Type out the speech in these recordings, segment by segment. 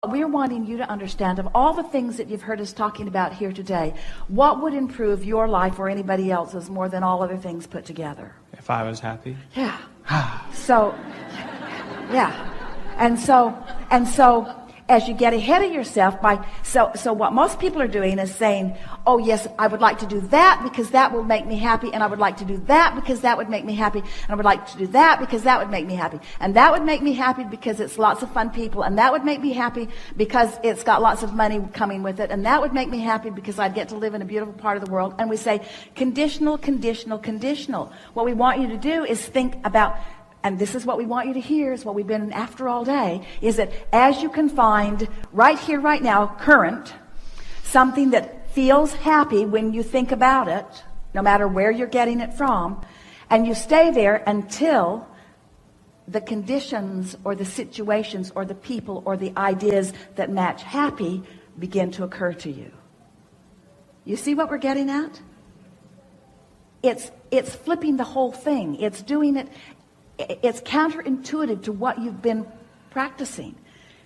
We're wanting you to understand, of all the things that you've heard us talking about here today, what would improve your life or anybody else's more than all other things put together? If I was happy? Yeah. So, yeah. And so, as you get ahead of yourself so what most people are doing is saying, oh yes, I would like to do that because that will make me happy, and I would like to do that because that would make me happy, and I would like to do that because that would make me happy, and that would make me happy because it's lots of fun people, and that would make me happy because it's got lots of money coming with it, and that would make me happy because I'd get to live in a beautiful part of the world. And we say conditional, conditional, conditional. What we want you to do is think about, and this is what we want you to hear, is what we've been after all day, is that as you can find right here, right now, current, something that feels happy when you think about it, no matter where you're getting it from, and you stay there until the conditions or the situations or the people or the ideas that match happy begin to occur to you. You see what we're getting at? It's flipping the whole thing. It's doing it. It's counterintuitive to what you've been practicing.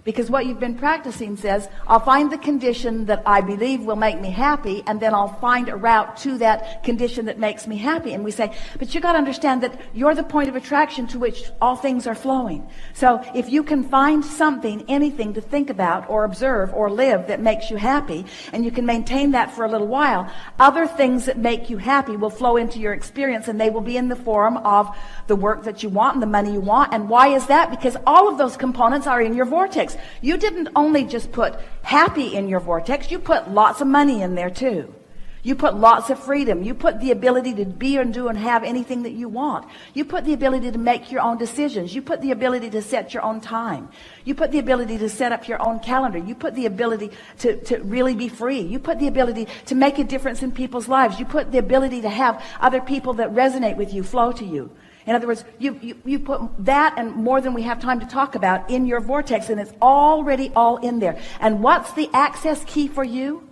Because what you've been practicing says, I'll find the condition that I believe will make me happy, and then I'll find a route to that condition that makes me happy. And we say, but you got to understand that you're the point of attraction to which all things are flowing. So if you can find something, anything to think about or observe or live that makes you happy, and you can maintain that for a little while, other things that make you happy will flow into your experience, and they will be in the form of the work that you want and the money you want. And why is that? Because all of those components are in your vortex. You didn't only just put happy in your vortex, you put lots of money in there too. You put lots of freedom. You put the ability to be and do and have anything that you want. You put the ability to make your own decisions. You put the ability to set your own time. You put the ability to set up your own calendar. You put the ability to really be free. You put the ability to make a difference in people's lives. You put the ability to have other people that resonate with you flow to you. In other words, you put that and more than we have time to talk about in your vortex, and it's already all in there. And what's the access key for you?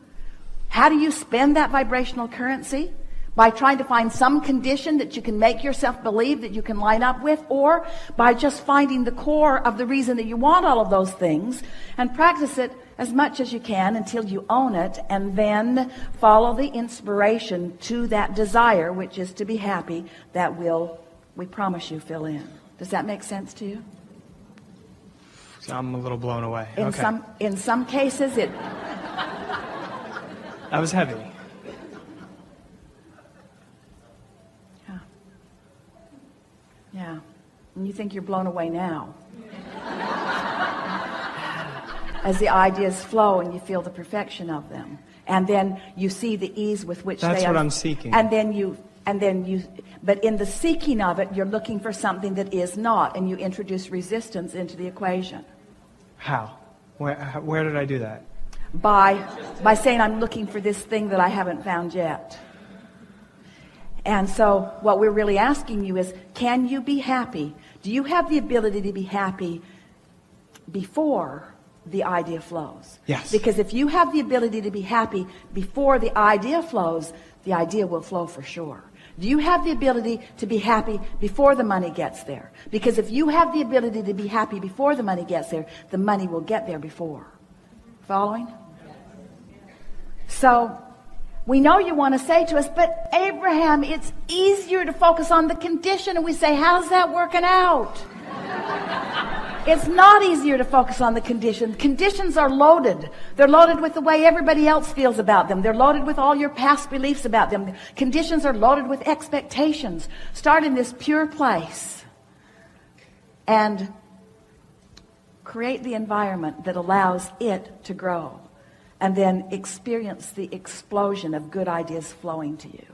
How do you spend that vibrational currency? By trying to find some condition that you can make yourself believe that you can line up with, or by just finding the core of the reason that you want all of those things and practice it as much as you can until you own it, and then follow the inspiration to that desire, which is to be happy, that will, we promise you, fill in. Does that make sense to you? I'm a little blown away. In some cases it... That was heavy. Yeah. And you think you're blown away now. As the ideas flow and you feel the perfection of them. And then you see the ease with which That's they are. what I'm seeking. But in the seeking of it, you're looking for something that is not, and you introduce resistance into the equation. How? Where did I do that? By saying, I'm looking for this thing that I haven't found yet. And so what we're really asking you is, can you be happy? Do you have the ability to be happy before the idea flows? Yes. Because if you have the ability to be happy before the idea flows, the idea will flow for sure. Do you have the ability to be happy before the money gets there? Because if you have the ability to be happy before the money gets there, the money will get there before. Following? So we know you want to say to us, but Abraham, it's easier to focus on the condition. And we say, how's that working out? It's not easier to focus on the condition. Conditions are loaded. They're loaded with the way everybody else feels about them. They're loaded with all your past beliefs about them. Conditions are loaded with expectations. Start in this pure place and create the environment that allows it to grow. And then experience the explosion of good ideas flowing to you.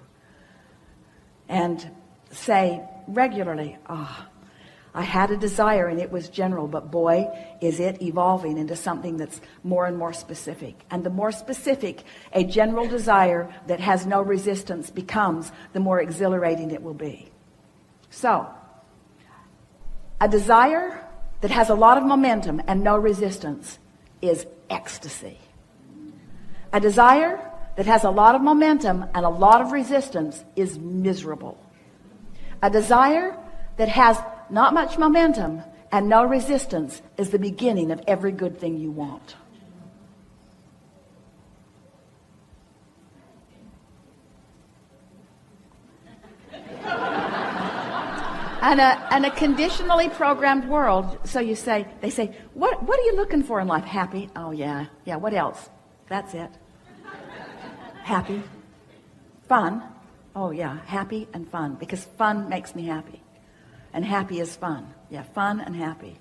And say regularly, I had a desire and it was general, but boy, is it evolving into something that's more and more specific. And the more specific a general desire that has no resistance becomes, the more exhilarating it will be. So, a desire that has a lot of momentum and no resistance is ecstasy. A desire that has a lot of momentum and a lot of resistance is miserable. A desire that has not much momentum and no resistance is the beginning of every good thing you want. And a conditionally programmed world, so they say, what are you looking for in life? Happy? Oh yeah, what else? That's it. Happy. Fun? Oh yeah, happy and fun, because fun makes me happy. And happy is fun. Yeah, fun and happy.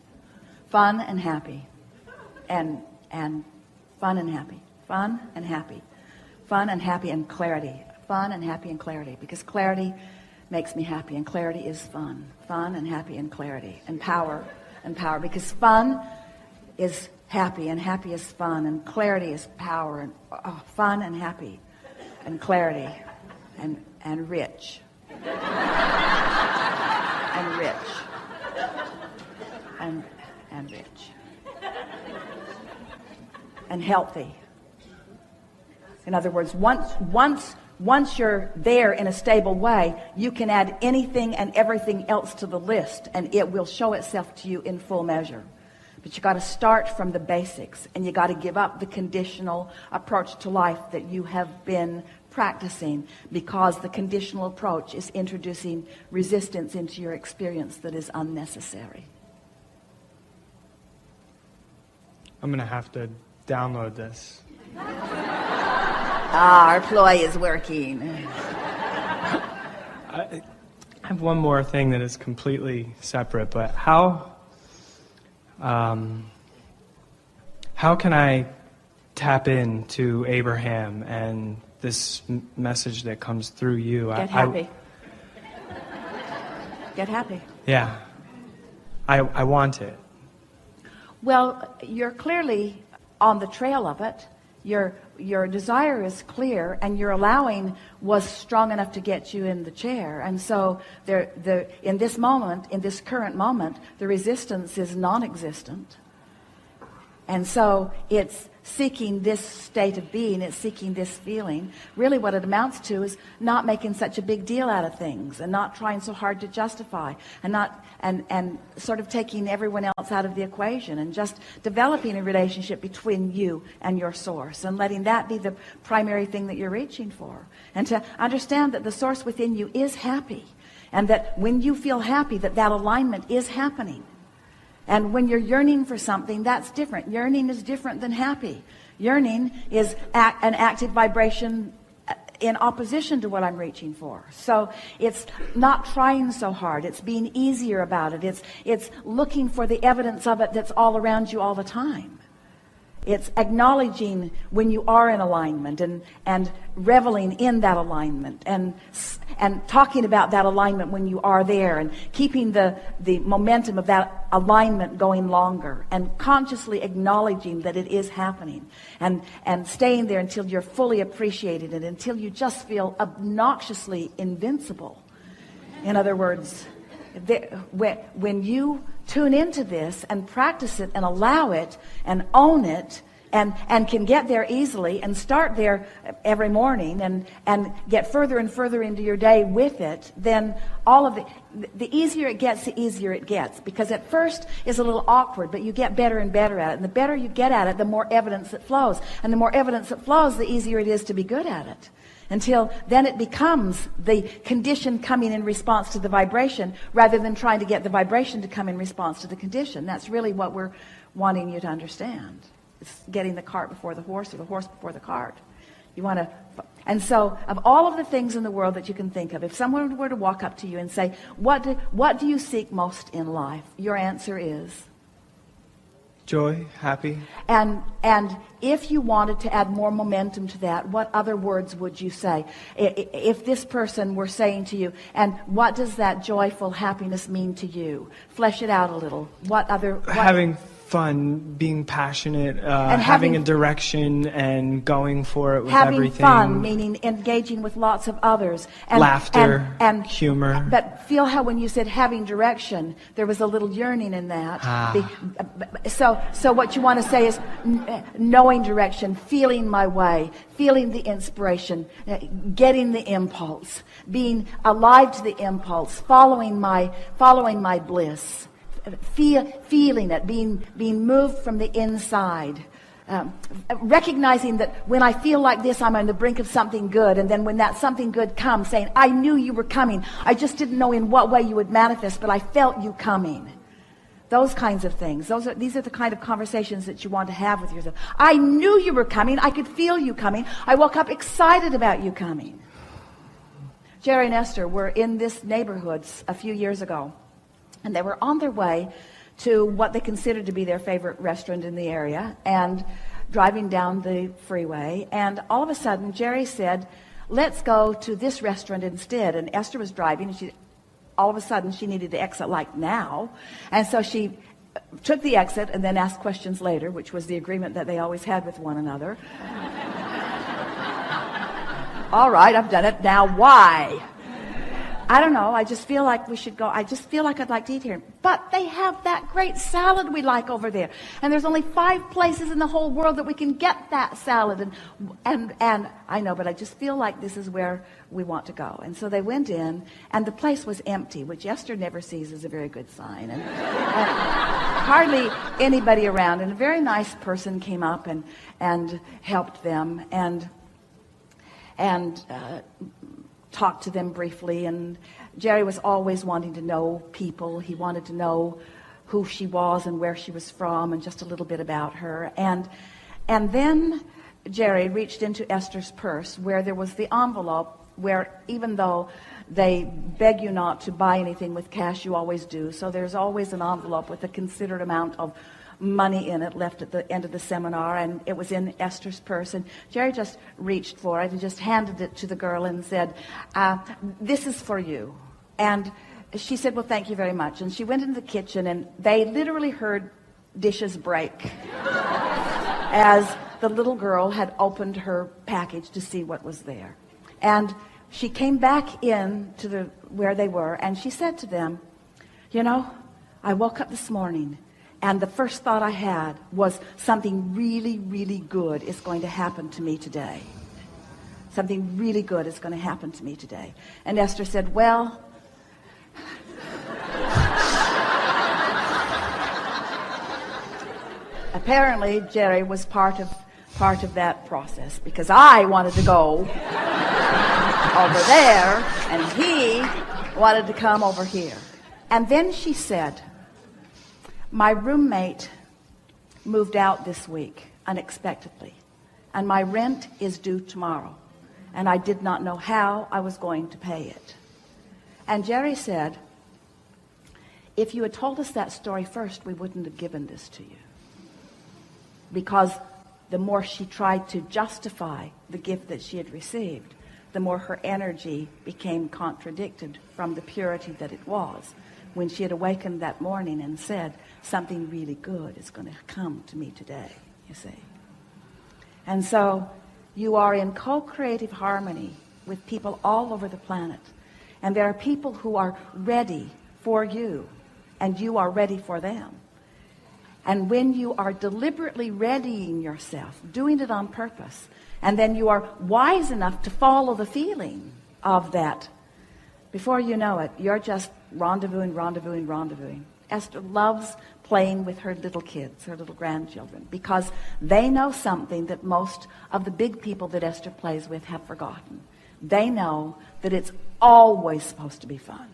Fun and happy. And fun and happy. Fun and happy. Fun and happy and clarity. Fun and happy and clarity, because clarity makes me happy, and clarity is fun. Fun and happy and clarity. And power, because fun is happy, and happy is fun, and clarity is power, and fun and happy, and clarity, and rich. And rich. And rich. And healthy. In other words, once you're there in a stable way, you can add anything and everything else to the list, and it will show itself to you in full measure. But you got to start from the basics, and you got to give up the conditional approach to life that you have been practicing, because the conditional approach is introducing resistance into your experience that is unnecessary. I'm going to have to download this. Our ploy is working. I have one more thing that is completely separate, but how can I tap into Abraham and this message that comes through you? Get happy. Get happy. Yeah. I want it. Well, you're clearly on the trail of it. Your desire is clear, and your allowing was strong enough to get you in the chair. And so in this moment, in this current moment, the resistance is non-existent. And so it's seeking this state of being, it's seeking this feeling. Really what it amounts to is not making such a big deal out of things, and not trying so hard to justify, and sort of taking everyone else out of the equation, and just developing a relationship between you and your source, and letting that be the primary thing that you're reaching for. And to understand that the source within you is happy, and that when you feel happy, that alignment is happening. And when you're yearning for something, that's different. Yearning is different than happy. Yearning is an active vibration in opposition to what I'm reaching for. So it's not trying so hard. It's being easier about it. It's looking for the evidence of it that's all around you all the time. It's acknowledging when you are in alignment, and reveling in that alignment, and talking about that alignment when you are there, and keeping the momentum of that alignment going longer, and consciously acknowledging that it is happening, and staying there until you're fully appreciated, and until you just feel obnoxiously invincible. In other words, when you tune into this and practice it and allow it and own it, and can get there easily and start there every morning, and get further and further into your day with it, then all of the easier it gets, the easier it gets. Because at first it's a little awkward, but you get better and better at it. And the better you get at it, the more evidence it flows. And the more evidence it flows, the easier it is to be good at it. Until then it becomes the condition coming in response to the vibration, rather than trying to get the vibration to come in response to the condition. That's really what we're wanting you to understand. It's getting the cart before the horse, or the horse before the cart. You want to, and so of all of the things in the world that you can think of, if someone were to walk up to you and say, what do you seek most in life? Your answer is? Joy, happy. And if you wanted to add more momentum to that, what other words would you say? If this person were saying to you, and what does that joyful happiness mean to you? Flesh it out a little. Having fun, being passionate, having a direction, and going for it with everything. Having fun, meaning engaging with lots of others. And, laughter, and humor. But feel how when you said having direction, there was a little yearning in that. So what you want to say is knowing direction, feeling my way, feeling the inspiration, getting the impulse, being alive to the impulse, following my bliss. feeling it, being moved from the inside. Recognizing that when I feel like this, I'm on the brink of something good, and then when that something good comes, saying, I knew you were coming. I just didn't know in what way you would manifest, but I felt you coming. Those kinds of things. These are the kind of conversations that you want to have with yourself. I knew you were coming. I could feel you coming. I woke up excited about you coming. Jerry and Esther were in this neighborhood a few years ago, and they were on their way to what they considered to be their favorite restaurant in the area, and driving down the freeway. And all of a sudden, Jerry said, let's go to this restaurant instead. And Esther was driving, and all of a sudden, she needed to exit like now. And so she took the exit and then asked questions later, which was the agreement that they always had with one another. All right, I've done it. Now, why? I don't know. I just feel like we should go. I just feel like I'd like to eat here. But they have that great salad we like over there. And there's only 5 places in the whole world that we can get that salad. And I know, but I just feel like this is where we want to go. And so they went in, and the place was empty, which Esther never sees as a very good sign. And hardly anybody around. And a very nice person came up and helped them and talked to them briefly. And Jerry was always wanting to know people. He wanted to know who she was and where she was from and just a little bit about her. And then Jerry reached into Esther's purse, where there was the envelope, where even though they beg you not to buy anything with cash, you always do. So there's always an envelope with a considered amount of money in it left at the end of the seminar, and it was in Esther's purse. And Jerry just reached for it and just handed it to the girl and said, this is for you. And she said, well, thank you very much. And she went into the kitchen, and they literally heard dishes break as the little girl had opened her package to see what was there. And she came back in to where they were, and she said to them, you know, I woke up this morning, and the first thought I had was something really, really good is going to happen to me today. Something really good is going to happen to me today. And Esther said, well, apparently Jerry was part of that process, because I wanted to go over there, and he wanted to come over here. And then she said, my roommate moved out this week unexpectedly, and my rent is due tomorrow, and I did not know how I was going to pay it. And Jerry said, if you had told us that story first, we wouldn't have given this to you. Because the more she tried to justify the gift that she had received, the more her energy became contradicted from the purity that it was. When she had awakened that morning and said, something really good is going to come to me today, you see. And so you are in co-creative harmony with people all over the planet. And there are people who are ready for you, and you are ready for them. And when you are deliberately readying yourself, doing it on purpose, and then you are wise enough to follow the feeling of that, before you know it, you're just rendezvousing. Esther loves playing with her little kids, her little grandchildren, because they know something that most of the big people that Esther plays with have forgotten. They know that it's always supposed to be fun.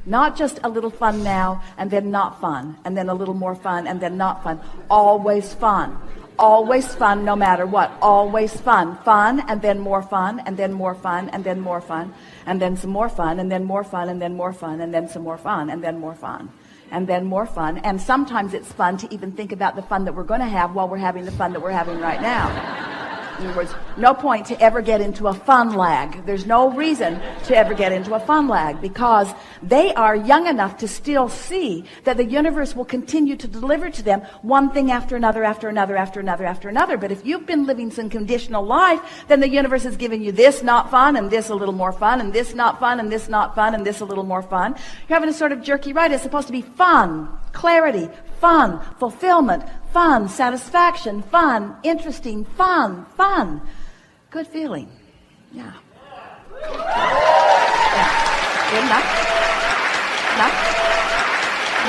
Not just a little fun now and then not fun, and then a little more fun and then not fun. Always fun. Always fun no matter what. Always fun. Fun and then more fun and then more fun and then more fun and then some more fun and then more fun and then more fun and then some more fun and then more fun and then more fun. And sometimes it's fun to even think about the fun that we're going to have while we're having the fun that we're having right now. In other words, no point to ever get into a fun lag. There's no reason to ever get into a fun lag, because they are young enough to still see that the universe will continue to deliver to them one thing after another, after another, after another, after another. But if you've been living some conditional life, then the universe is giving you this not fun, and this a little more fun, and this not fun, and this not fun, and this a little more fun. You're having a sort of jerky ride. It's supposed to be fun, clarity, fun, fulfillment, fun, satisfaction, fun, interesting, fun. Good feeling. Yeah. Good enough? Enough?